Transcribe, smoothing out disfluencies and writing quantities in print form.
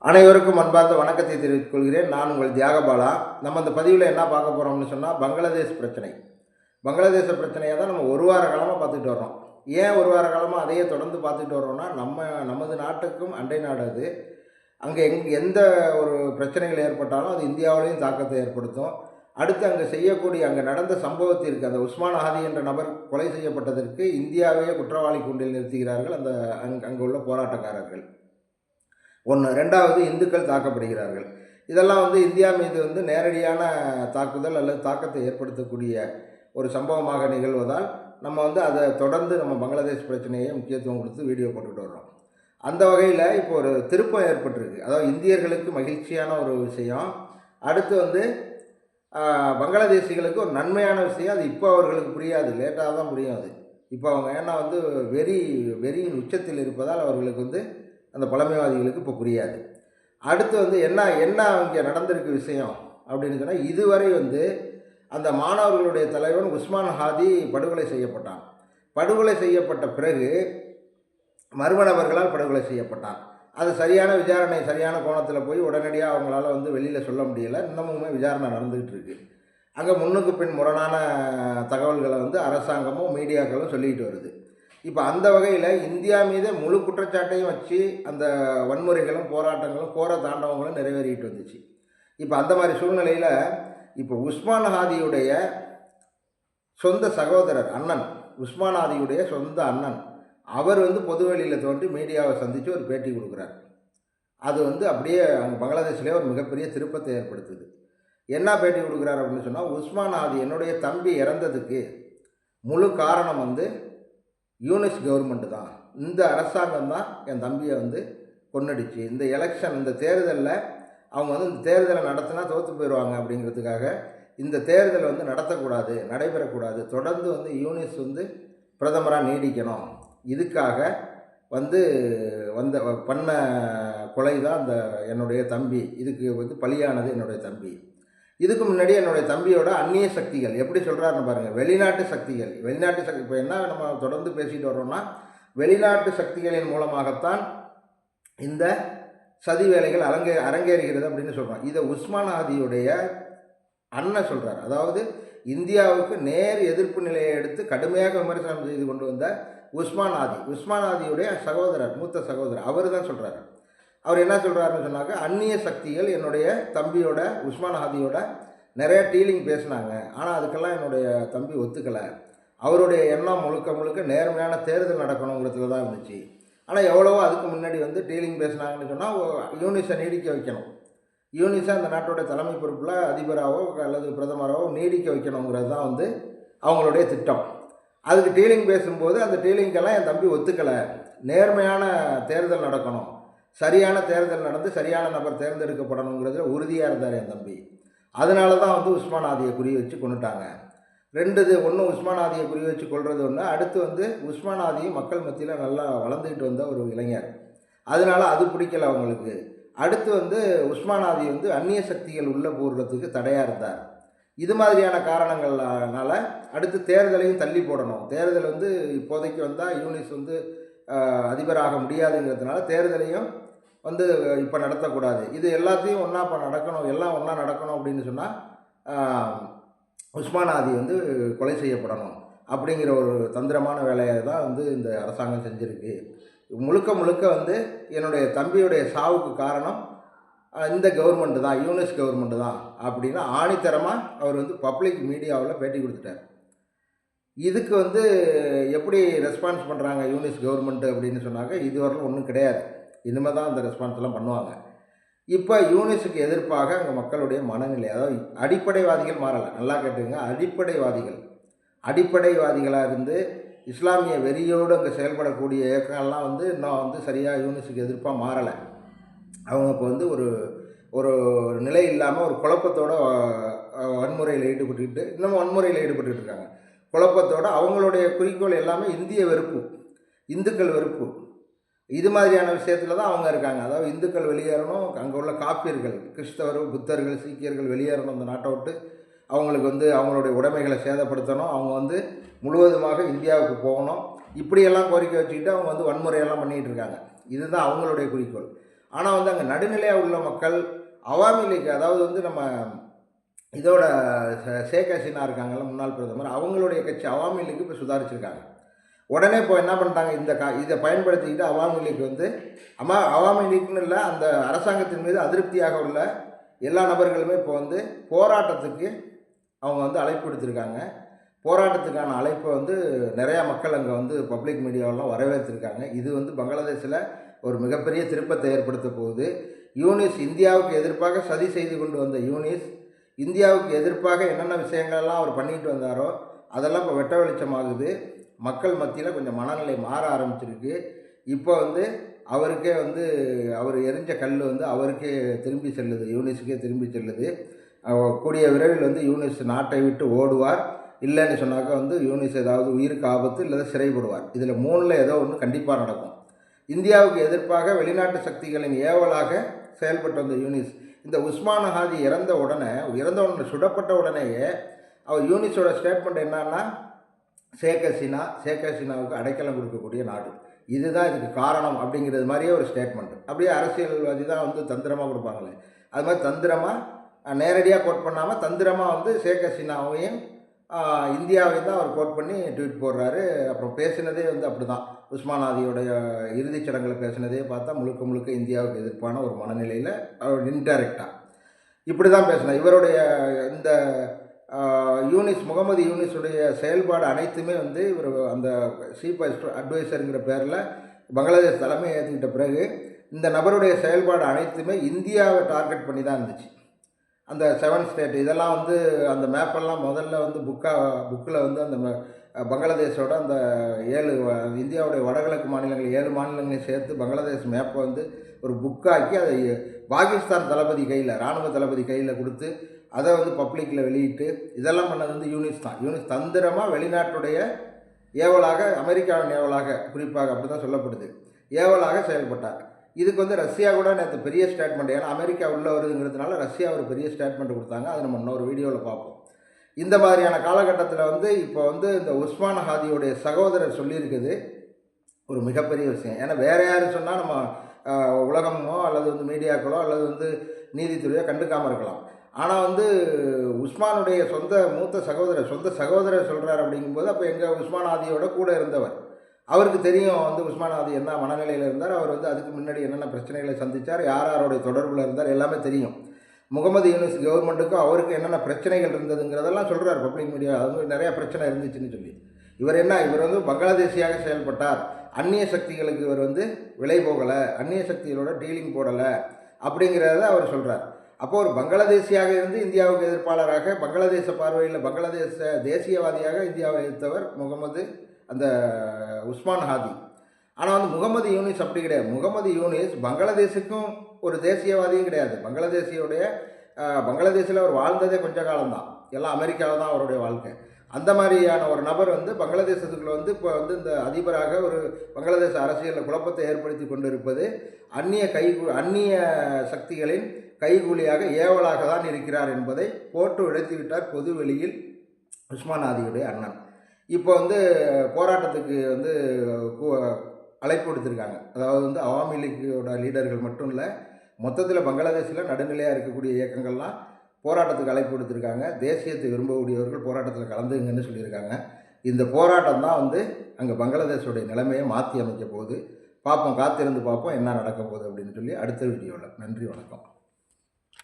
அனைவருக்கும் அன்பார்ந்த வணக்கத்தை தெரிவித்துக் கொள்கிறேன். நான் உங்கள் தியாகபாலா. நம்ம இந்த பதிவில் என்ன பார்க்க போகிறோம்னு சொன்னால், பங்களாதேஷ் பிரச்சனை. பங்களாதேச பிரச்சனையை தான் நம்ம ஒரு வார காலமாக பார்த்துட்டு வரோம். ஏன் ஒரு வார காலமாக அதையே தொடர்ந்து பார்த்துட்டு வரோம்னா, நமது நாட்டுக்கும் அண்டை நாடு அது. அங்கே எந்த ஒரு பிரச்சனைகள் ஏற்பட்டாலும் அது இந்தியாவிலையும் தாக்கத்தை ஏற்படுத்தும். அடுத்து அங்கே நடந்த சம்பவத்திற்கு அந்த உஸ்மான் ஹாதி என்ற நபர் கொலை செய்யப்பட்டதற்கு இந்தியாவையே குற்றவாளி கூண்டில் நிறுத்துகிறார்கள் அங்கே உள்ள போராட்டக்காரர்கள். ஒன்று. ரெண்டாவது, இந்துக்கள் தாக்கப்படுகிறார்கள். இதெல்லாம் இந்தியா மீது நேரடியான தாக்குதல் அல்லது தாக்கத்தை ஏற்படுத்தக்கூடிய ஒரு சம்பவமாக நிகழ்வதால் நம்ம அதை தொடர்ந்து நம்ம பங்களாதேஷ் பிரச்சனையை முக்கியத்துவம் கொடுத்து வீடியோ போட்டுக்கிட்டு வர்றோம். அந்த வகையில் இப்போ ஒரு திருப்பம் ஏற்பட்டிருக்கு. அதாவது இந்தியர்களுக்கு மகிழ்ச்சியான ஒரு விஷயம். அடுத்து பங்களாதேசிகளுக்கு ஒரு நன்மையான விஷயம். அது இப்போ அவர்களுக்கு புரியாது, லேட்டாக தான் புரியும். அது இப்போ அவங்க ஏன்னா வெறியின் உச்சத்தில் இருப்பதால் அவர்களுக்கு அந்த பழமைவாதிகளுக்கு இப்போ புரியாது. அடுத்து என்ன இங்கே நடந்திருக்கு விஷயம் அப்படின்னு சொன்னால், இதுவரை அந்த மாணவர்களுடைய தலைவன் உஸ்மான் ஹாதி படுகொலை செய்யப்பட்டான். படுகொலை செய்யப்பட்ட பிறகு மர்ம நபர்களால் படுகொலை செய்யப்பட்டான். அது சரியான விசாரணை, சரியான கோணத்தில் போய் உடனடியாக அவங்களால வெளியில் சொல்ல முடியலை. இன்னமுமே விசாரணை நடந்துக்கிட்டு இருக்கு. அங்கே முன்னுக்கு பின் முரணான தகவல்களை அரசாங்கமும் மீடியாக்களும் சொல்லிக்கிட்டு வருது. இப்போ அந்த வகையில் இந்தியா மீது முழு குற்றச்சாட்டையும் வச்சு அந்த வன்முறைகளும் போராட்டங்களும் கோர தாண்டவங்களும் நிறைவேறிட்டு வந்துச்சு. இப்போ அந்த மாதிரி சூழ்நிலையில் இப்போ உஸ்மான் ஹாதியுடைய சொந்த சகோதரர் அண்ணன், உஸ்மான் ஹாதியுடைய சொந்த அண்ணன், அவர் பொதுவெளியில் தோன்றி மீடியாவை சந்தித்து ஒரு பேட்டி கொடுக்குறார். அது அப்படியே அங்கே பங்களாதேஷ்லேயே ஒரு மிகப்பெரிய திருப்பத்தை ஏற்படுத்துது. என்ன பேட்டி கொடுக்குறாரு அப்படின்னு சொன்னால், உஸ்மான் ஹாதி என்னுடைய தம்பி இறந்ததுக்கு முழு காரணம் யூனிஸ் கவர்மெண்ட்டு தான். இந்த அரசாங்கம் தான் என் தம்பியை கொன்னுடுச்சு. இந்த எலெக்ஷன், இந்த தேர்தலில் அவங்க இந்த தேர்தலை நடத்தினா தோற்று போயிடுவாங்க அப்படிங்கிறதுக்காக இந்த தேர்தலை நடத்தக்கூடாது, நடைபெறக்கூடாது, தொடர்ந்து யூனிஸ் பிரதமராக நீடிக்கணும். இதுக்காக பண்ண கொலை தான் என்னுடைய தம்பி. இதுக்கு பலியானது என்னுடைய தம்பி. இதுக்கு முன்னாடி என்னுடைய தம்பியோட அந்நிய சக்திகள் எப்படி சொல்கிறாருன்னு பாருங்கள். வெளிநாட்டு சக்திகள் இப்போ என்ன நம்ம தொடர்ந்து பேசிட்டு வர்றோம்னா, வெளிநாட்டு சக்திகளின் மூலமாகத்தான் இந்த சதி வேலைகள் அரங்கேறுகிறது அப்படின்னு சொல்கிறோம். இதை உஸ்மான் ஹாதியுடைய அண்ணன் சொல்கிறார். அதாவது இந்தியாவுக்கு நேர் எதிர்ப்பு நிலையை எடுத்து கடுமையாக விமர்சனம் செய்து கொண்டு வந்த உஸ்மான் ஹாதியுடைய சகோதரர், மூத்த சகோதரர், அவர் தான் சொல்கிறார். அவர் என்ன சொல்கிறாருன்னு சொன்னாக்க, அந்நிய சக்திகள் என்னுடைய தம்பியோட உஸ்மான் ஹாதியோட நிறைய டீலிங் பேசினாங்க. ஆனால் அதுக்கெல்லாம் என்னுடைய தம்பி ஒத்துக்கலை. அவருடைய எண்ணம் முழுக்க நேர்மையான தேர்தல் நடக்கணுங்கிறதுல தான் இருந்துச்சு. ஆனால் எவ்வளவோ அதுக்கு முன்னாடி டீலிங் பேசினாங்கன்னு சொன்னால் யூனிஸை நீடிக்க வைக்கணும். யூனிஸை அந்த நாட்டோட தலைமை பொறுப்பில் அதிபராகவோ அல்லது பிரதமராகவோ நீடிக்க வைக்கணுங்கிறது தான் அவங்களுடைய திட்டம். அதுக்கு டீலிங் பேசும்போது அந்த டீலிங்கெல்லாம் என் தம்பி ஒத்துக்கலை. நேர்மையான தேர்தல் நடக்கணும், சரியான தேர்தல் நடந்து சரியான நபர் தேர்ந்தெடுக்கப்படணுங்கிறதுல உறுதியாக இருந்தார் என் தம்பி. அதனால தான் உஸ்மான் ஹாதியை குறி வச்சு கொண்டுட்டாங்க. ஒன்று உஸ்மான் ஹாதியை குறி வச்சு கொள்வது ஒன்று. அடுத்து உஸ்மான் ஹாதி மக்கள் மத்தியில் நல்லா வளர்ந்துக்கிட்டு வந்த ஒரு இளைஞர். அதனால் அது பிடிக்கலை அவங்களுக்கு. அடுத்து உஸ்மான் ஹாதி அந்நிய சக்திகள் உள்ளே போடுறதுக்கு தடையாக இருந்தார். இது மாதிரியான காரணங்கள்னால அடுத்து தேர்தலையும் தள்ளி போடணும். தேர்தல் இப்போதைக்கு வந்தால் யூனிஸ் அதிபராக முடியாதுங்கிறதுனால தேர்தலையும் இப்போ நடத்தக்கூடாது. இது எல்லாத்தையும் ஒன்றா இப்போ நடக்கணும், எல்லாம் ஒன்றா நடக்கணும் அப்படின்னு சொன்னால் உஸ்மான் ஹாதி கொலை செய்யப்படணும் அப்படிங்கிற ஒரு தந்திரமான வேலையை தான் இந்த அரசாங்கம் செஞ்சுருக்கு. முழுக்க என்னுடைய தம்பியுடைய சாவுக்கு காரணம் இந்த கவர்மெண்ட்டு தான், யூனிஸ் கவர்மெண்ட்டு தான் அப்படின்னு ஆணித்தரமாக அவர் பப்ளிக் மீடியாவில் பேட்டி கொடுத்துட்டார். இதுக்கு எப்படி ரெஸ்பான்ஸ் பண்ணுறாங்க யூனிஸ் கவர்மெண்ட்டு அப்படின்னு சொன்னாக்க, இதுவரைக்கும் ஒன்றும் கிடையாது. இனிமேல் தான் அந்த ரெஸ்பான்ஸ்லாம் பண்ணுவாங்க. இப்போ யூனிஸுக்கு எதிர்ப்பாக அங்கே மக்களுடைய மனநிலை, அதாவது அடிப்படைவாதிகள் மாறலை. நல்லா கேட்டுங்க, அடிப்படைவாதிகளாக இருந்து இஸ்லாமிய வெறியோடு அங்கே செயல்படக்கூடிய இயக்கங்கள்லாம் இன்னும் சரியாக யூனிஸுக்கு எதிர்ப்பாக மாறலை. அவங்க இப்போ ஒரு நிலை இல்லாமல் ஒரு குழப்பத்தோட வன்முறையில் ஈடுபட்டுக்கிட்டு இருக்காங்க. குழப்பத்தோடு அவங்களுடைய குறிக்கோள் எல்லாமே இந்திய வெறுப்பு, இந்துக்கள் வெறுப்பு. இது மாதிரியான விஷயத்தில் தான் அவங்க இருக்காங்க. அதாவது இந்துக்கள் வெளியேறணும், அங்கே உள்ள காப்பியர்கள், கிறிஸ்தவர்கள், புத்தர்கள், சீக்கியர்கள் வெளியேறணும் இந்த நாட்டை விட்டு. அவங்களுக்கு அவங்களுடைய உடைமைகளை சேதப்படுத்தணும், அவங்க முழுவதுமாக இந்தியாவுக்கு போகணும். இப்படியெல்லாம் கோரிக்கை வச்சுக்கிட்டு அவங்க வன்முறையெல்லாம் பண்ணிகிட்டு இருக்காங்க. இதுதான் அவங்களுடைய குறிக்கோள். ஆனால் வந்து அங்கே நடுநிலையாக உள்ள மக்கள் அவாமி லீக், அதாவது வந்து நம்ம இதோட ஷேக் ஹசீனா இருக்காங்கல்ல முன்னாள் பிரதமர், அவங்களுடைய கட்சி அவாமி லீக் இப்போ சுதாரிச்சிருக்காங்க. உடனே இப்போ என்ன பண்ணிட்டாங்க, இதை பயன்படுத்திக்கிட்டு அவாமி லீக் வந்து அவாமி லீக்னு இல்லை, அந்த அரசாங்கத்தின் மீது அதிருப்தியாக உள்ள எல்லா நபர்களுமே இப்போ வந்து போராட்டத்துக்கு அவங்க வந்து அழைப்பு விடுத்திருக்காங்க. போராட்டத்துக்கான அழைப்பை வந்து நிறையா மக்கள் அங்கே வந்து பப்ளிக் மீடியாவெல்லாம் வரவேற்றிருக்காங்க. இது வந்து பங்களாதேஷில் ஒரு மிகப்பெரிய திருப்பத்தை ஏற்படுத்த போகுது. யூனிஸ் இந்தியாவுக்கு எதிர்ப்பாக சதி செய்து கொண்டு வந்த யூனிஸ், இந்தியாவுக்கு எதிர்ப்பாக என்னென்ன விஷயங்கள்லாம் அவர் பண்ணிட்டு வந்தாரோ அதெல்லாம் இப்போ வெட்ட வெளிச்சமாகுது. மக்கள் மத்தியில் கொஞ்சம் மனநிலை மாற ஆரம்பிச்சிருக்கு. இப்போ வந்து அவருக்கே வந்து அவர் எரிஞ்ச கல் வந்து அவருக்கே திரும்பி செல்லுது, யூனிஸுக்கே திரும்பி செல்லுது. கூடிய விரைவில் வந்து யூனிஸ் நாட்டை விட்டு ஓடுவார். இல்லைன்னு சொன்னாக்கா வந்து யூனிஸ் ஏதாவது உயிருக்கு ஆபத்து இல்லை சிறைப்படுவார். இதில் 3ல் ஏதோ ஒன்று கண்டிப்பாக நடக்கும். இந்தியாவுக்கு எதிர்ப்பாக வெளிநாட்டு சக்திகளின் ஏவலாக செயல்பட்டு வந்த யூனிஸ் இந்த உஸ்மான் ஹாதி இறந்த உடனே சுடப்பட்ட உடனேயே அவர் யூனிஸோட ஸ்டேட்மெண்ட் என்னன்னா, ஷேக் ஹசீனாவுக்கு அடைக்கலம் கொடுக்கக்கூடிய நாடு, இதுதான் இதுக்கு காரணம் அப்படிங்கிறது மாதிரியே ஒரு ஸ்டேட்மெண்ட். அப்படியே அரசியல்வாதி தான் வந்து தந்திரமாக கொடுப்பாங்களே, அது மாதிரி தந்திரமாக நேரடியாக கோட் பண்ணாமல் தந்திரமாக வந்து ஷேக் ஹசீனாவையும் இந்தியாவையும் தான் அவர் கோட் பண்ணி ட்வீட் போடுறாரு. அப்புறம் பேசினதே வந்து அப்படி தான், உஸ்மான் ஹாதியோடைய இறுதிச் சடங்கில் பேசினதே பார்த்தா முழுக்க இந்தியாவுக்கு எதிர்ப்பான ஒரு மனநிலையில் அவர் இன்டைரக்டாக இப்படி தான் பேசினார். இவருடைய இந்த முகமது யூனிஸுடைய செயல்பாடு அனைத்துமே வந்து இவர் அந்த சீஃப் அட்வைசருங்கிற பேரில் பங்களாதேஷ் தலைமையை ஏற்றுக்கிட்ட பிறகு இந்த நபருடைய செயல்பாடு அனைத்துமே இந்தியாவை டார்கெட் பண்ணி தான் இருந்துச்சு. அந்த 7 ஸ்டேட் இதெல்லாம் வந்து அந்த மேப்பெல்லாம் முதல்ல வந்து புக்கில் வந்து அந்த பங்களாதேஷோட அந்த 7 இந்தியாவுடைய வடகிழக்கு மாநிலங்கள் 7 மாநிலங்களையும் சேர்த்து பங்களாதேஷ் மேப்பை வந்து ஒரு புக்காக்கி அதை பாகிஸ்தான் தளபதி கையில், இராணுவ தளபதி கையில் கொடுத்து அதை வந்து பப்ளிக்கில் வெளியிட்டு இதெல்லாம் பண்ணது வந்து யூனிஸ் தான். யூனிஸ் தந்திரமாக வெளிநாட்டுடைய ஏவலாக, அமெரிக்காவின் ஏவலாக குறிப்பாக அப்படி தான் சொல்லப்படுது, ஏவலாக செயல்பட்டார். இதுக்கு வந்து ரஷ்யா கூட நேற்று பெரிய ஸ்டேட்மெண்ட், ஏன்னா அமெரிக்கா உள்ளே வருதுங்கிறதுனால ரஷ்யா ஒரு பெரிய ஸ்டேட்மெண்ட் கொடுத்தாங்க. அதை நம்ம இன்னொரு வீடியோவில் பார்ப்போம். இந்த மாதிரியான காலகட்டத்தில் வந்து இப்போ வந்து இந்த உஸ்மான் ஹாதியோடைய சகோதரர் சொல்லியிருக்குது ஒரு மிகப்பெரிய விஷயம். ஏன்னா வேறு யாரும் சொன்னால் நம்ம உலகமோ அல்லது வந்து மீடியாக்களோ அல்லது வந்து நீதித்துறையோ கண்டுக்காமல் இருக்கலாம். ஆனால் வந்து உஸ்மானுடைய மூத்த சகோதரர் சொல்கிறார் அப்படிங்கும்போது, அப்போ எங்கள் உஸ்மான் ஹாதியோட கூட இருந்தவர், அவருக்கு தெரியும் வந்து உஸ்மான் ஹாதி என்ன மனநிலையில் இருந்தார், அவர் வந்து அதுக்கு முன்னாடி என்னென்ன பிரச்சனைகளை சந்தித்தார், யாருடைய தொடர்பில் இருந்தார், எல்லாமே தெரியும். முகமது யூனிஸ் கவர்மெண்ட்டுக்கும் அவருக்கு என்னென்ன பிரச்சனைகள் இருந்ததுங்கிறதெல்லாம் சொல்கிறார் பப்ளிக் மீடியா. அவங்க நிறையா பிரச்சனை இருந்துச்சுன்னு சொல்லி, இவர் வந்து பங்களாதேஷியாக செயல்பட்டார், அந்நிய சக்திகளுக்கு இவர் வந்து விலை போகலை, அந்நிய சக்திகளோட டீலிங் போடலை அப்படிங்கிறத அவர் சொல்கிறார். அப்போது ஒரு பங்களாதேஷியாக இருந்து இந்தியாவுக்கு எதிர்ப்பாளராக, பங்களாதேச பார்வையில் பங்களாதேச தேசியவாதியாக இந்தியாவை எதிர்த்தவர் அந்த உஸ்மான் ஹாதி. ஆனால் வந்து முகமது யூனிஸ் அப்படி கிடையாது. முகமது யூனிஸ் பங்களாதேஷுக்கும் ஒரு தேசியவாதியும் கிடையாது. பங்களாதேஷில் அவர் வாழ்ந்ததே கொஞ்ச காலம்தான், எல்லாம் அமெரிக்காவில் தான் அவருடைய வாழ்க்கை. அந்த மாதிரியான ஒரு நபர் வந்து பங்களாதேசத்துக்குள்ள வந்து இப்போ வந்து இந்த அதிபராக ஒரு பங்களாதேச அரசியலில் குழப்பத்தை ஏற்படுத்தி கொண்டு இருப்பது அந்நிய சக்திகளின் கைகூலியாக ஏவலாக தான் இருக்கிறார் என்பதை போட்டு உடைத்துவிட்டார் பொது வெளியில் உஸ்மான் ஹாதியுடைய அண்ணன். இப்போ வந்து போராட்டத்துக்கு வந்து அழைப்பு கொடுத்துருக்காங்க. அதாவது வந்து அவாமி லீக்கோட லீடர்கள் மட்டும் இல்லை, மொத்தத்தில் பங்களாதேஷில் நடுநிலையாக இருக்கக்கூடிய இயக்கங்கள்லாம் போராட்டத்துக்கு அழைப்பு கொடுத்துருக்காங்க. தேசியத்தை விரும்பக்கூடியவர்கள் போராட்டத்தில் கலந்துங்கன்னு சொல்லியிருக்காங்க. இந்த போராட்டம் தான் வந்து அங்கே பங்களாதேஷோடைய நிலைமையை மாற்றி அமைக்க போகுது. பார்ப்போம், காத்திருந்து பார்ப்போம் என்ன நடக்க போகுது அப்படின்னு சொல்லி அடுத்த வீடியோவில். நன்றி, வணக்கம்.